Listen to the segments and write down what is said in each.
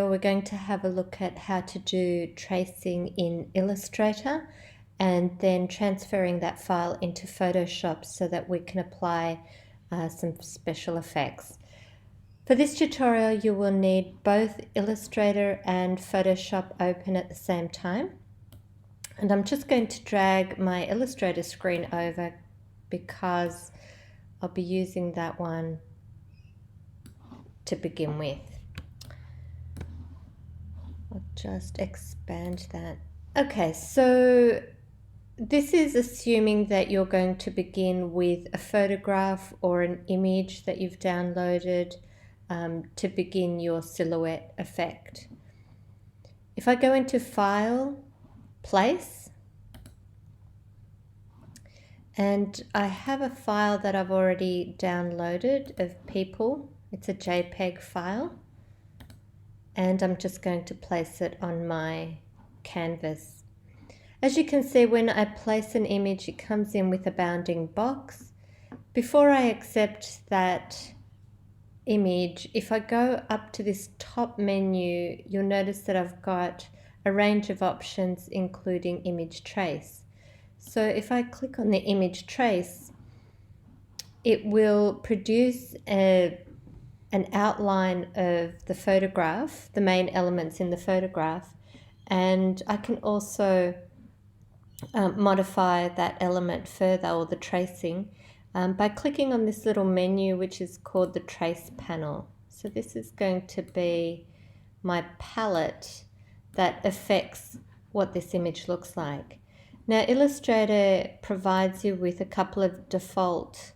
We're going to have a look at how to do tracing in Illustrator and then transferring that file into Photoshop so that we can apply some special effects. For this tutorial, you will need both Illustrator and Photoshop open at the same time. And I'm just going to drag my Illustrator screen over because I'll be using that one to begin with. I'll just expand that. Okay, so this is assuming that you're going to begin with a photograph or an image that you've downloaded to begin your silhouette effect. If I go into File, Place, and I have a file that I've already downloaded of people. It's a JPEG file, and I'm just going to place it on my canvas. As you can see, when I place an image, it comes in with a bounding box. Before I accept that image, if I go up to this top menu, you'll notice that I've got a range of options including image trace. So if I click on the image trace, it will produce an outline of the photograph, the main elements in the photograph, and I can also modify that element further, or the tracing, by clicking on this little menu which is called the Trace panel. So this is going to be my palette that affects what this image looks like. Now Illustrator provides you with a couple of default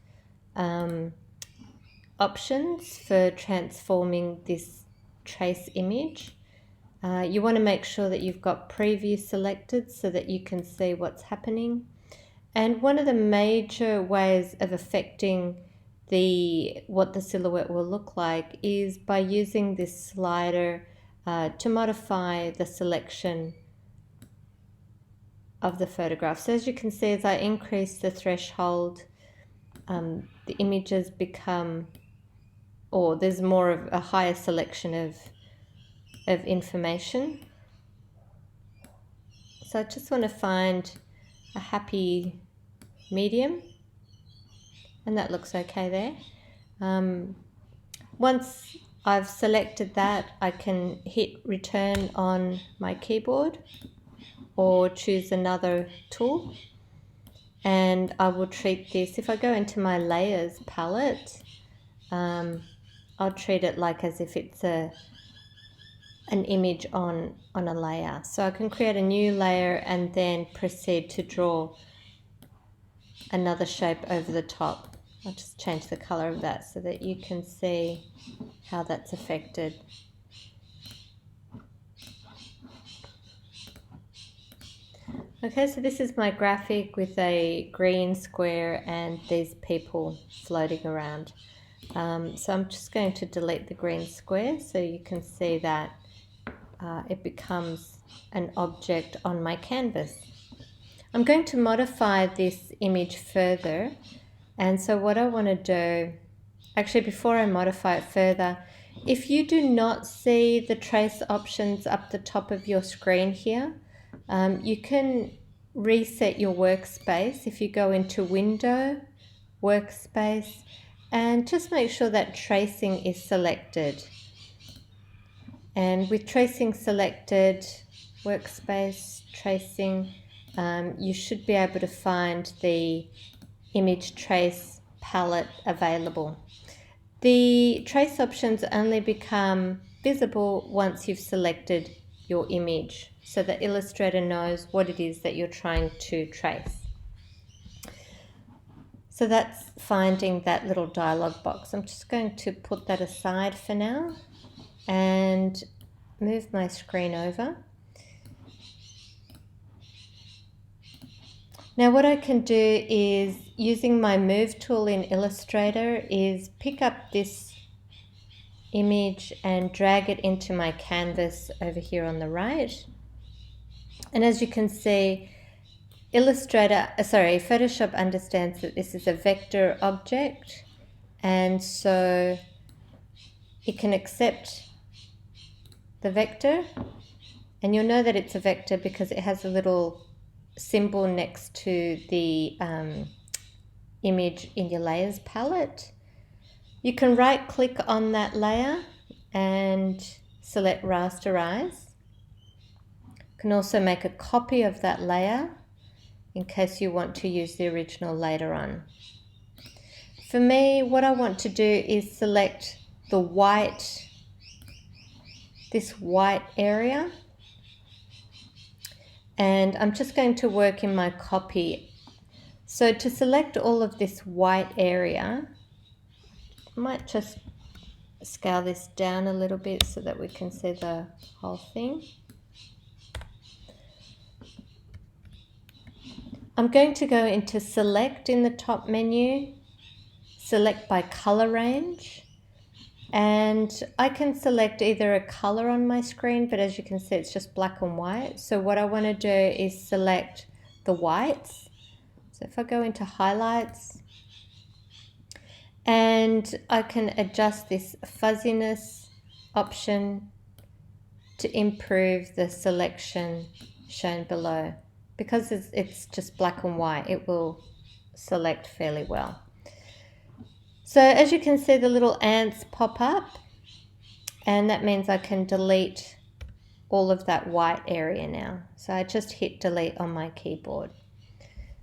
options for transforming this trace image. You want to make sure that you've got preview selected so that you can see what's happening. And one of the major ways of affecting what the silhouette will look like is by using this slider to modify the selection of the photograph. So as you can see, as I increase the threshold, the images become, or there's more of a higher selection of information. So I just want to find a happy medium, and that looks okay there. Once I've selected that, I can hit return on my keyboard or choose another tool, and I will treat this, if I go into my layers palette, I'll treat it like as if it's an image on a layer. So I can create a new layer and then proceed to draw another shape over the top. I'll just change the color of that so that you can see how that's affected. Okay, so this is my graphic with a green square and these people floating around. So I'm just going to delete the green square so you can see that it becomes an object on my canvas. I'm going to modify this image further, and so what I want to do, actually before I modify it further, if you do not see the trace options up the top of your screen here, you can reset your workspace if you go into Window, Workspace, and just make sure that tracing is selected. And with tracing selected, Workspace, Tracing, you should be able to find the image trace palette available. The trace options only become visible once you've selected your image, so that Illustrator knows what it is that you're trying to trace. So that's finding that little dialog box. I'm just going to put that aside for now and move my screen over. Now what I can do is, using my move tool in Illustrator, is pick up this image and drag it into my canvas over here on the right. And as you can see, Photoshop understands that this is a vector object, and so it can accept the vector, and you'll know that it's a vector because it has a little symbol next to the image in your layers palette. You can right click on that layer and select rasterize. You can also make a copy of that layer in case you want to use the original later on. For me, what I want to do is select the white, this white area, and I'm just going to work in my copy. So to select all of this white area, I might just scale this down a little bit so that we can see the whole thing. I'm going to go into select in the top menu, select by color range, and I can select either a color on my screen, but as you can see it's just black and white. So what I want to do is select the whites. So if I go into highlights, and I can adjust this fuzziness option to improve the selection shown below. Because it's just black and white, it will select fairly well. So as you can see, the little ants pop up, and that means I can delete all of that white area now. So I just hit delete on my keyboard.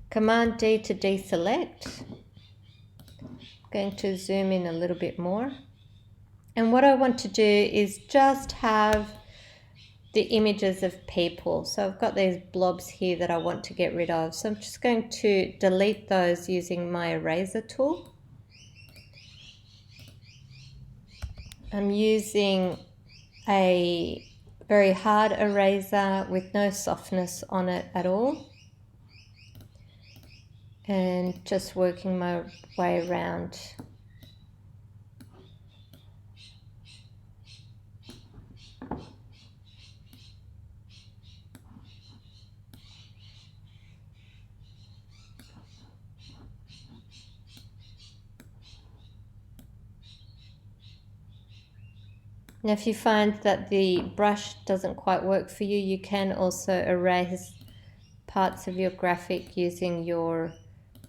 Command D to deselect. Going to zoom in a little bit more. And what I want to do is just have the images of people. So I've got these blobs here that I want to get rid of. So I'm just going to delete those using my eraser tool. I'm using a very hard eraser with no softness on it at all, and just working my way around. Now if you find that the brush doesn't quite work for you, you can also erase parts of your graphic using your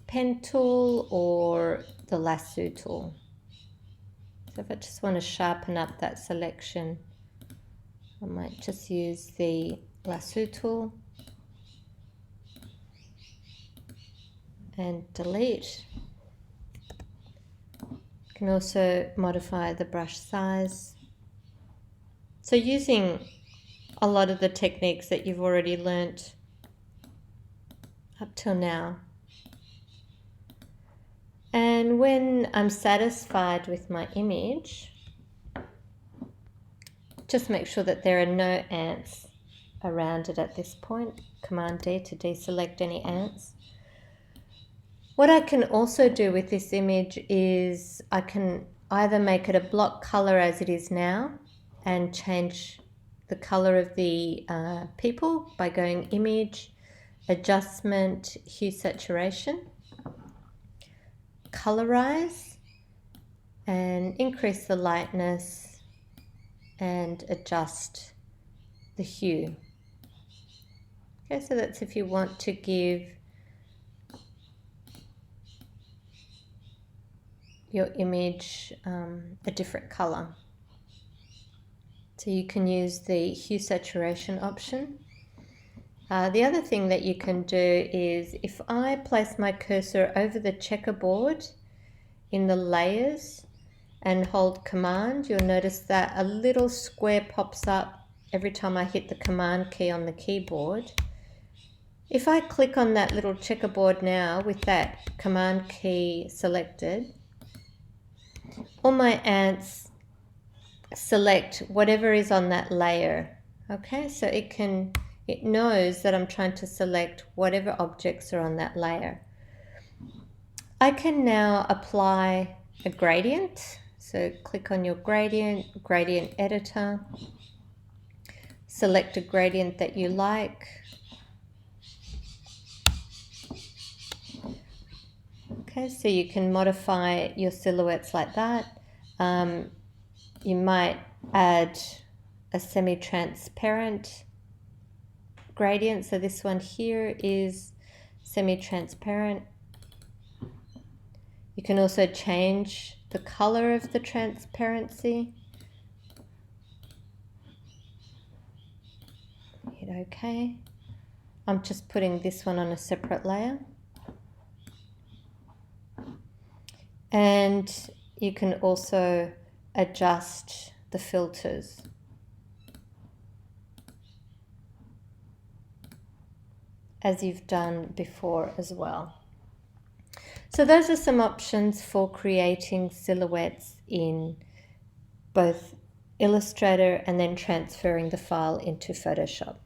pen tool or the lasso tool. So if I just want to sharpen up that selection, I might just use the lasso tool and delete. You can also modify the brush size. So using a lot of the techniques that you've already learnt up till now. And when I'm satisfied with my image, just make sure that there are no ants around it at this point. Command D to deselect any ants. What I can also do with this image is I can either make it a block color as it is now and change the color of the people by going image, adjustment, hue saturation, colorize, and increase the lightness and adjust the hue. Okay, so that's if you want to give your image a different color. So you can use the hue saturation option. The other thing that you can do is if I place my cursor over the checkerboard in the layers and hold command, you'll notice that a little square pops up every time I hit the command key on the keyboard. If I click on that little checkerboard now with that command key selected, all my ants select whatever is on that layer. Okay, so it knows that I'm trying to select whatever objects are on that layer. I can now apply a gradient. So click on your gradient editor, select a gradient that you like. Okay, so you can modify your silhouettes like that. You might add a semi-transparent gradient. So this one here is semi-transparent. You can also change the color of the transparency. Hit OK. I'm just putting this one on a separate layer. And you can also adjust the filters. As you've done before as well. So those are some options for creating silhouettes in both Illustrator and then transferring the file into Photoshop.